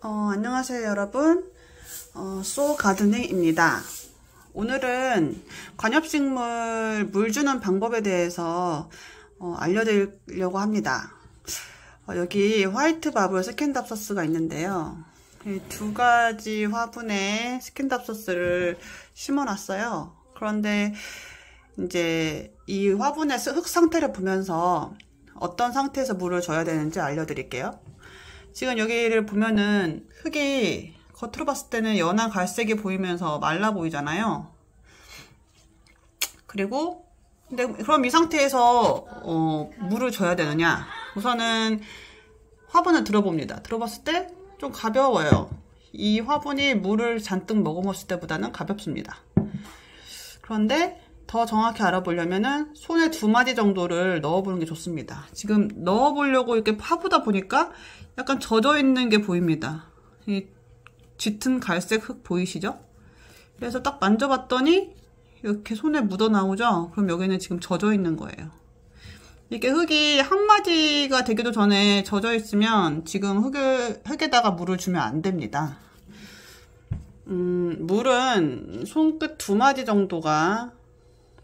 안녕하세요 여러분. 소 가드닝입니다. 오늘은 관엽식물 물 주는 방법에 대해서 알려드리려고 합니다. 여기 화이트 바블 스캔답서스가 있는데요. 이 두 가지 화분에 스캔답서스를 심어놨어요. 그런데 이제 이 화분의 흙 상태를 보면서 어떤 상태에서 물을 줘야 되는지 알려드릴게요. 지금 여기를 보면은 흙이 겉으로 봤을 때는 연한 갈색이 보이면서 말라 보이잖아요. 그리고 근데 그럼 이 상태에서 물을 줘야 되느냐? 우선은 화분을 들어봅니다. 들어봤을 때 좀 가벼워요. 이 화분이 물을 잔뜩 머금었을 때보다는 가볍습니다. 그런데 더 정확히 알아보려면은 손에 2마디 정도를 넣어보는 게 좋습니다. 지금 넣어보려고 이렇게 파보다 보니까 약간 젖어 있는 게 보입니다. 이 짙은 갈색 흙 보이시죠? 그래서 딱 만져봤더니 이렇게 손에 묻어 나오죠? 그럼 여기는 지금 젖어 있는 거예요. 이게 흙이 한마디가 되기도 전에 젖어 있으면 지금 흙에다가 물을 주면 안 됩니다. 물은 손끝 2마디 정도가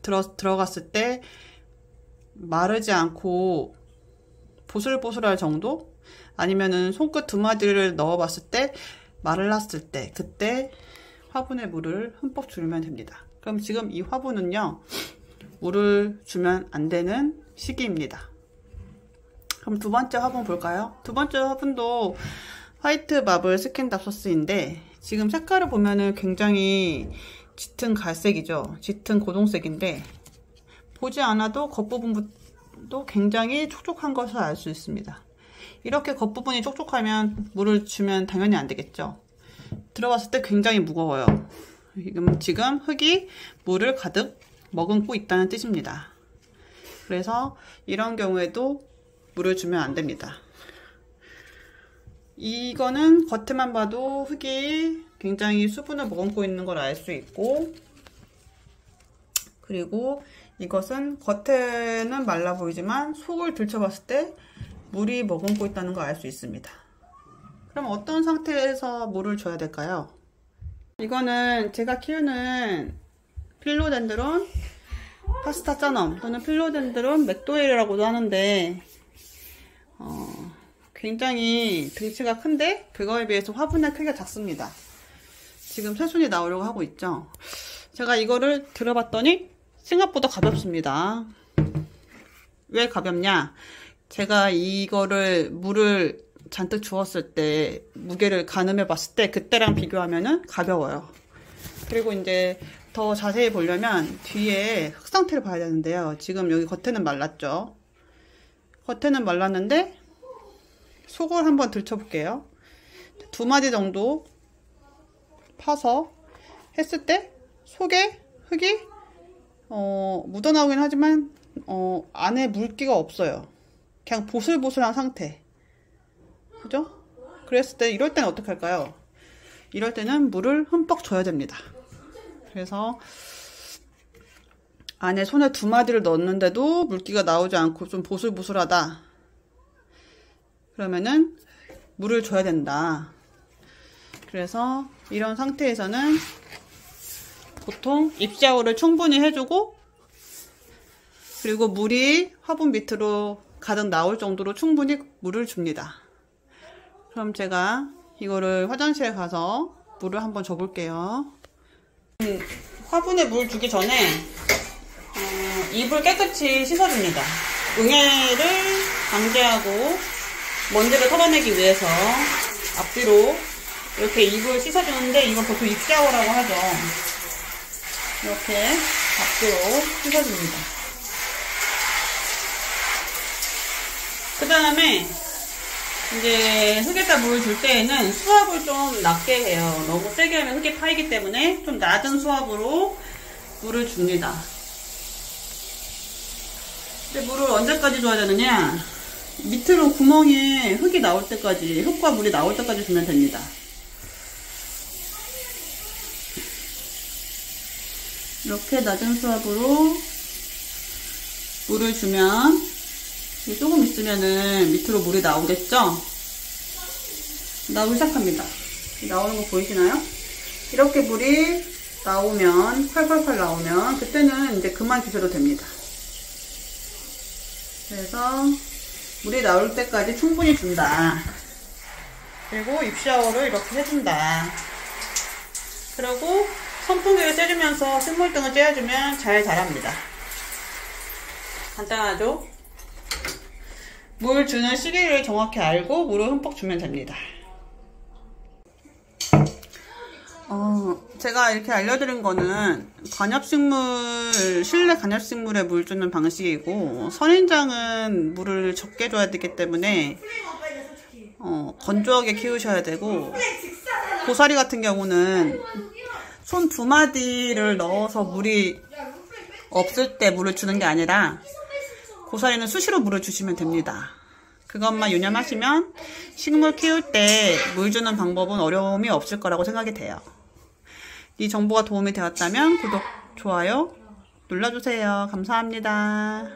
들어갔을 때 마르지 않고 보슬보슬할 정도? 아니면은 손끝 2마디를 넣어봤을 때 말랐을 때 그때 화분에 물을 흠뻑 주면 됩니다. 그럼 지금 이 화분은요 물을 주면 안 되는 시기입니다. 그럼 두 번째 화분 볼까요? 두 번째 화분도 화이트 마블 스캔답서스인데 지금 색깔을 보면은 굉장히 짙은 갈색이죠. 짙은 고동색인데 보지 않아도 겉부분도 굉장히 촉촉한 것을 알 수 있습니다. 이렇게 겉부분이 촉촉하면 물을 주면 당연히 안 되겠죠. 들어봤을 때 굉장히 무거워요. 지금 흙이 물을 가득 머금고 있다는 뜻입니다. 그래서 이런 경우에도 물을 주면 안 됩니다. 이거는 겉에만 봐도 흙이 굉장히 수분을 머금고 있는 걸 알 수 있고, 그리고 이것은 겉에는 말라 보이지만 속을 들춰봤을 때 물이 머금고 있다는 걸 알 수 있습니다. 그럼 어떤 상태에서 물을 줘야 될까요? 이거는 제가 키우는 필로덴드론 파스타짜넘 또는 필로덴드론 맥도웰이라고도 하는데 굉장히 덩치가 큰데 그거에 비해서 화분의 크기가 작습니다. 지금 새순이 나오려고 하고 있죠. 제가 이거를 들어봤더니 생각보다 가볍습니다. 왜 가볍냐? 제가 이거를 물을 잔뜩 주었을 때 무게를 가늠해 봤을 때 그때랑 비교하면은 가벼워요. 그리고 이제 더 자세히 보려면 뒤에 흙 상태를 봐야 되는데요. 지금 여기 겉에는 말랐죠. 겉에는 말랐는데 속을 한번 들춰볼게요. 2마디 정도 파서 했을 때 속에 흙이 묻어나오긴 하지만 안에 물기가 없어요. 그냥 보슬보슬한 상태. 그죠? 그랬을 때 이럴 때는 어떻게 할까요? 이럴 때는 물을 흠뻑 줘야 됩니다. 그래서 안에 손에 2마디를 넣었는데도 물기가 나오지 않고 좀 보슬보슬하다. 그러면은 물을 줘야 된다. 그래서 이런 상태에서는 보통 입샤워를 충분히 해주고 그리고 물이 화분 밑으로 가득 나올 정도로 충분히 물을 줍니다. 그럼 제가 이거를 화장실에 가서 물을 한번 줘볼게요. 화분에 물 주기 전에 잎을 깨끗이 씻어줍니다. 응애를 방지하고 먼지를 털어내기 위해서 앞뒤로 이렇게 잎을 씻어주는데 이건 보통 잎샤워라고 하죠. 이렇게 앞뒤로 씻어줍니다. 그 다음에 이제 흙에다 물을 줄 때에는 수압을 좀 낮게 해요. 너무 세게 하면 흙이 파이기 때문에 좀 낮은 수압으로 물을 줍니다. 근데 물을 언제까지 줘야 되느냐? 밑으로 구멍에 흙이 나올 때까지, 흙과 물이 나올 때까지 주면 됩니다. 이렇게 낮은 수압으로 물을 주면 조금 있으면은 밑으로 물이 나오겠죠? 나오기 시작합니다. 나오는 거 보이시나요? 이렇게 물이 나오면, 콸콸콸 나오면, 그때는 이제 그만 주셔도 됩니다. 그래서 물이 나올 때까지 충분히 준다. 그리고 입샤워를 이렇게 해준다. 그리고 선풍기를 쐬주면서 식물등을 쬐어주면 잘 자랍니다. 간단하죠? 물 주는 시기를 정확히 알고 물을 흠뻑 주면 됩니다. 제가 이렇게 알려드린 거는 실내 관엽식물에 물 주는 방식이고, 선인장은 물을 적게 줘야 되기 때문에 건조하게 키우셔야 되고, 고사리 같은 경우는 손 2마디를 넣어서 물이 없을 때 물을 주는 게 아니라 고사리는 수시로 물을 주시면 됩니다. 그것만 유념하시면 식물 키울 때 물 주는 방법은 어려움이 없을 거라고 생각이 돼요. 이 정보가 도움이 되었다면 구독, 좋아요 눌러주세요. 감사합니다.